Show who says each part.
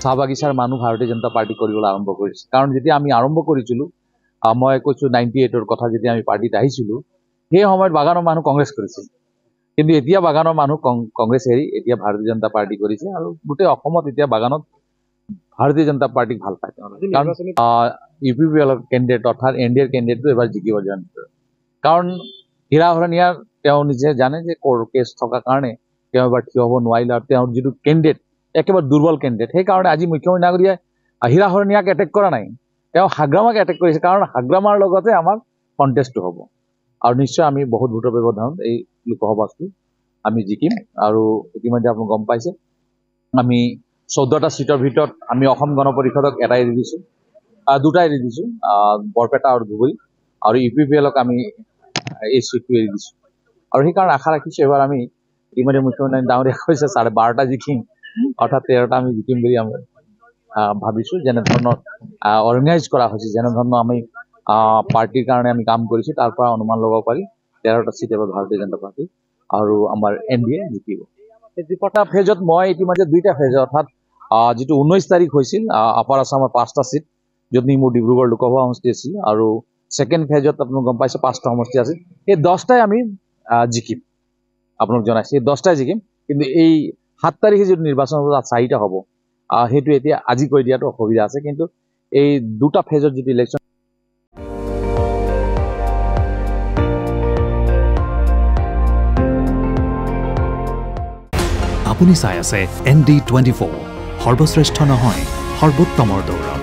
Speaker 1: চাহ বাগিচাৰ মানুহ ভাৰতীয় জনতা পাৰ্টি কৰিবলৈ আৰম্ভ কৰিছে। কাৰণ যেতিয়া আমি আৰম্ভ কৰিছিলোঁ, মই কৈছোঁ 98ৰ কথা, যেতিয়া আমি পাৰ্টিত আহিছিলোঁ, সেই সময়ত বাগানৰ মানুহ কংগ্ৰেছ কৰিছিল। কিন্তু এতিয়া বাগানৰ মানুহ কংগ্ৰেছ এৰি এতিয়া ভাৰতীয় জনতা পাৰ্টি কৰিছে, আৰু গোটেই অসমত এতিয়া বাগানত ভাৰতীয় জনতা পাৰ্টিক ভাল পায়। কাৰণ UPPL কেণ্ডিডেট অৰ্থাৎ NDAৰ কেণ্ডিডেটটো এবাৰ জিকিব জয়ন্ত। কাৰণ হীৰা হৰণীয়া তেওঁ নিজে জানে যে কেছ থকাৰ কাৰণে তেওঁ এবাৰ থিয় হ'ব নোৱাৰিলে, আৰু তেওঁৰ যিটো কেণ্ডিডেট একেবাৰে দুৰ্বল কেণ্ডিডেট। সেইকাৰণে আজি মুখ্যমন্ত্ৰী ডাঙৰীয়াই হীৰা হৰণীয়াক এটেক কৰা নাই, তেওঁ হাগ্ৰামাক এটেক কৰিছে। কাৰণ হাগ্ৰামাৰ লগতে আমাৰ কণ্টেষ্টটো হ'ব, আৰু নিশ্চয় আমি বহুত ভোটৰ ব্যৱধানত এই লোকসভাটো আমি জিকিম। আৰু ইতিমধ্যে আপুনি গম পাইছে, আমি 14টা চিটৰ ভিতৰত আমি অসম গণ পৰিষদক এটাই এৰি দিছোঁ, দুটাই এৰি দিছোঁ, বৰপেটা আৰু ধুবুৰী, আৰু UPPLক আমি এই চিটটো এৰি দিছোঁ। আৰু সেইকাৰণে আশা ৰাখিছোঁ এবাৰ আমি ইতিমধ্যে মুখ্যমন্ত্ৰী ডাঙৰীয়াই কৈছে 12.5টা জিকিম, অৰ্থাৎ 13টা আমি জিকিম বুলি আমি ভাবিছোঁ। যেনেধৰণৰ অৰ্গেনাইজ কৰা হৈছে, যেনেধৰণৰ আমি পাৰ্টিৰ কাৰণে আমি কাম কৰিছোঁ, তাৰ পৰা অনুমান ল'ব পাৰি 13টা চিট এবাৰ ভাৰতীয় জনতা পাৰ্টি আৰু আমাৰ NDA জিকিব। এই দুটা ফেজত মই ইতিমধ্যে 2টা ফেজ, অৰ্থাৎ যিটো 19 তাৰিখ হৈছিল আপাৰ আছামৰ 5টা চিট, য'ত মোৰ ডিব্ৰুগড় লোকসভা সমষ্টি আছিল, আৰু ছেকেণ্ড ফেজত আপোনালোক গম পাইছে 5টা সমষ্টি আছিল। এই 10টাই আমি জিকিম, আপোনালোক জনাইছে, এই 10টাই জিকিম। কিন্তু এই 7 তাৰিখে যিটো নিৰ্বাচন হ'ব, তাত 4টা হ'ব, সেইটো এতিয়া আজি কৈ দিয়াটো অসুবিধা আছে। কিন্তু এই 2টা ফেজত যিটো ইলেকশ্যন,
Speaker 2: আপুনি চাই আছে ND24, সৰ্বশ্ৰেষ্ঠ নহয় সৰ্বোত্তমৰ দৌৰ।